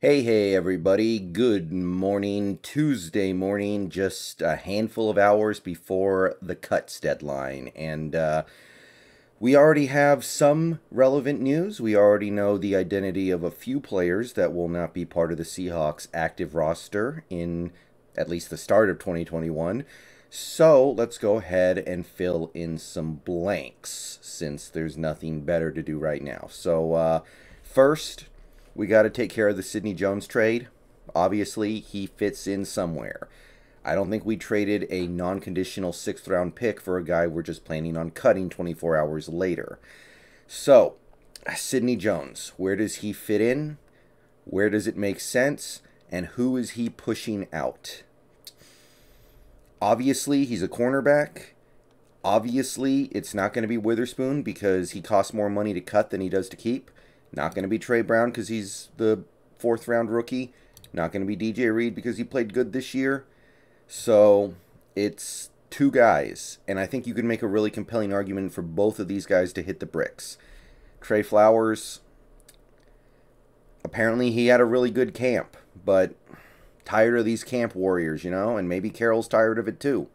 Hey, everybody. Good morning. Tuesday morning, just a handful of hours before the cuts deadline. And we already have some relevant news. We already know the identity of a few players that will not be part of the Seahawks active roster in at least the start of 2021. So let's go ahead and fill in some blanks since there's nothing better to do right now. So first, we got to take care of the Sidney Jones trade. Obviously, he fits in somewhere. I don't think we traded a non-conditional 6th round pick for a guy we're just planning on cutting 24 hours later. So, Sidney Jones, where does he fit in? Where does it make sense? And who is he pushing out? Obviously, he's a cornerback. Obviously, it's not going to be Witherspoon because he costs more money to cut than he does to keep. Not going to be Trey Brown because he's the 4th round rookie. Not going to be DJ Reed because he played good this year. So it's two guys. And I think you can make a really compelling argument for both of these guys to hit the bricks. Trey Flowers, apparently he had a really good camp. But tired of these camp warriors, you know? And maybe Carroll's tired of it too.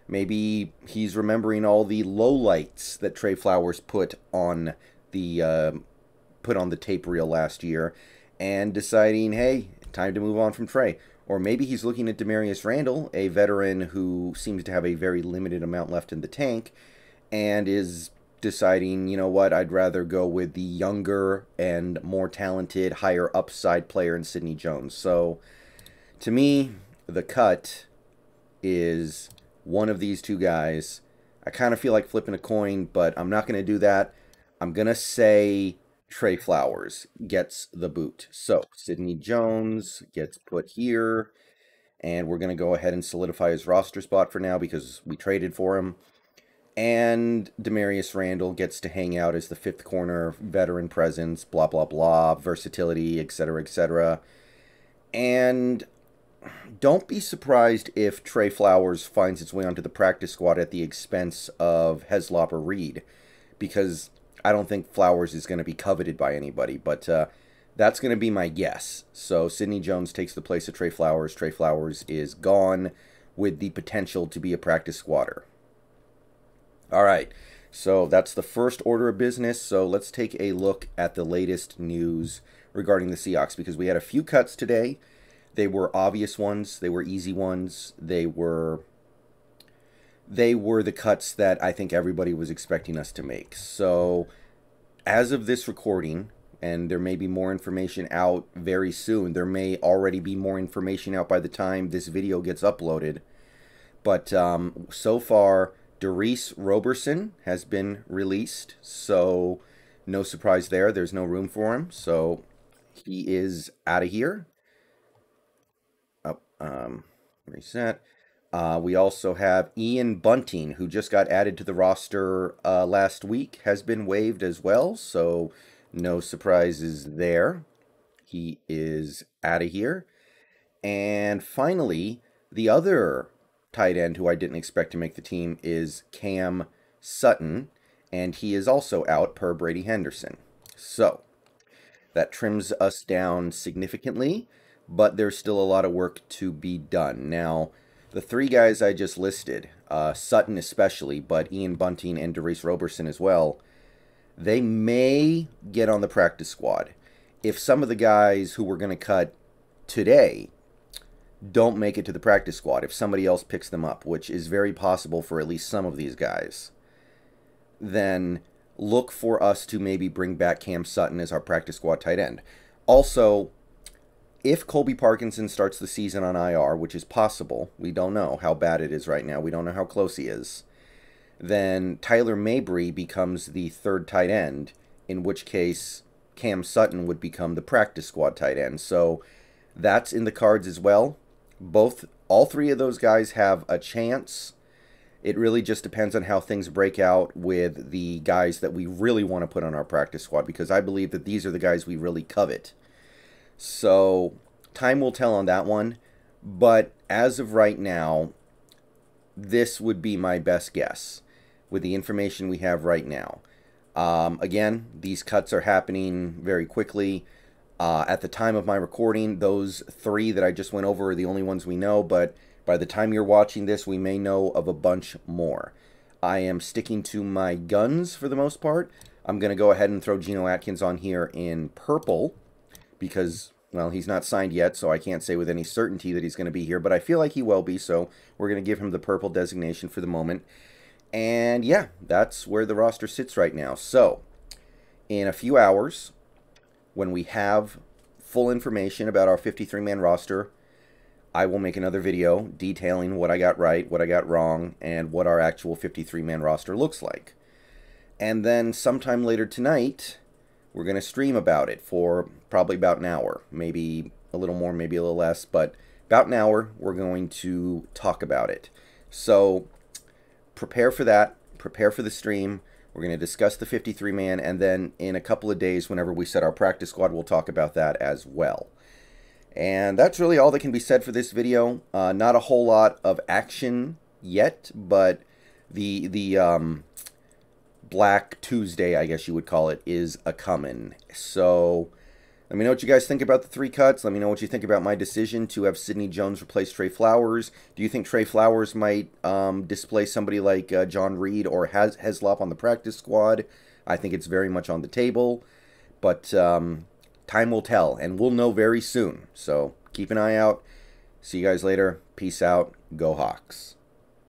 Maybe he's remembering all the lowlights that Trey Flowers put on the tape reel last year and deciding, hey, time to move on from Trey. Or maybe he's looking at Demarius Randall, a veteran who seems to have a very limited amount left in the tank, and is deciding, you know what, I'd rather go with the younger and more talented, higher upside player in Sidney Jones. So, to me, the cut is one of these two guys. I kind of feel like flipping a coin, but I'm not going to do that. I'm going to say Trey Flowers gets the boot. So, Sidney Jones gets put here, and we're going to go ahead and solidify his roster spot for now because we traded for him. And Demarius Randall gets to hang out as the 5th corner, veteran presence, blah, blah, blah, versatility, etc., etc. And don't be surprised if Trey Flowers finds its way onto the practice squad at the expense of Heslop or Reed, because I don't think Flowers is going to be coveted by anybody, but that's going to be my guess. So Sidney Jones takes the place of Trey Flowers. Trey Flowers is gone with the potential to be a practice squatter. All right, so that's the first order of business. So let's take a look at the latest news regarding the Seahawks, because we had a few cuts today. They were obvious ones. They were easy ones. They were the cuts that I think everybody was expecting us to make. So as of this recording, and there may be more information out very soon, there may already be more information out by the time this video gets uploaded, but so far, Darius Roberson has been released, so no surprise there. There's no room for him, so he is out of here. Reset. We also have Ian Bunting, who just got added to the roster last week, has been waived as well, so no surprises there. He is out of here. And finally, the other tight end who I didn't expect to make the team is Cam Sutton, and he is also out per Brady Henderson. So that trims us down significantly, but there's still a lot of work to be done. Now, the three guys I just listed, Sutton especially, but Ian Bunting and Darius Roberson as well, they may get on the practice squad. If some of the guys who we're going to cut today don't make it to the practice squad, if somebody else picks them up, which is very possible for at least some of these guys, then look for us to maybe bring back Cam Sutton as our practice squad tight end. Also, if Colby Parkinson starts the season on IR, which is possible, we don't know how bad it is right now, we don't know how close he is, then Tyler Mabry becomes the 3rd tight end, in which case Cam Sutton would become the practice squad tight end. So that's in the cards as well. All three of those guys have a chance. It really just depends on how things break out with the guys that we really want to put on our practice squad, because I believe that these are the guys we really covet. So time will tell on that one, but as of right now, this would be my best guess with the information we have right now. Again, these cuts are happening very quickly. At the time of my recording, those 3 that I just went over are the only ones we know, but by the time you're watching this, we may know of a bunch more. I am sticking to my guns for the most part. I'm going to go ahead and throw Geno Atkins on here in purple because, well, he's not signed yet, so I can't say with any certainty that he's going to be here, but I feel like he will be, so we're going to give him the purple designation for the moment. And yeah, that's where the roster sits right now. So, in a few hours, when we have full information about our 53-man roster, I will make another video detailing what I got right, what I got wrong, and what our actual 53-man roster looks like. And then sometime later tonight, we're going to stream about it for probably about an hour. Maybe a little more, maybe a little less, but about an hour, we're going to talk about it. So prepare for that. Prepare for the stream. We're going to discuss the 53-man, and then in a couple of days, whenever we set our practice squad, we'll talk about that as well. And that's really all that can be said for this video. Not a whole lot of action yet, but the Black Tuesday, I guess you would call it, is a-coming. So let me know what you guys think about the 3 cuts. Let me know what you think about my decision to have Sidney Jones replace Trey Flowers. Do you think Trey Flowers might displace somebody like John Reed or Heslop on the practice squad? I think it's very much on the table, but time will tell, and we'll know very soon. So keep an eye out. See you guys later. Peace out. Go Hawks.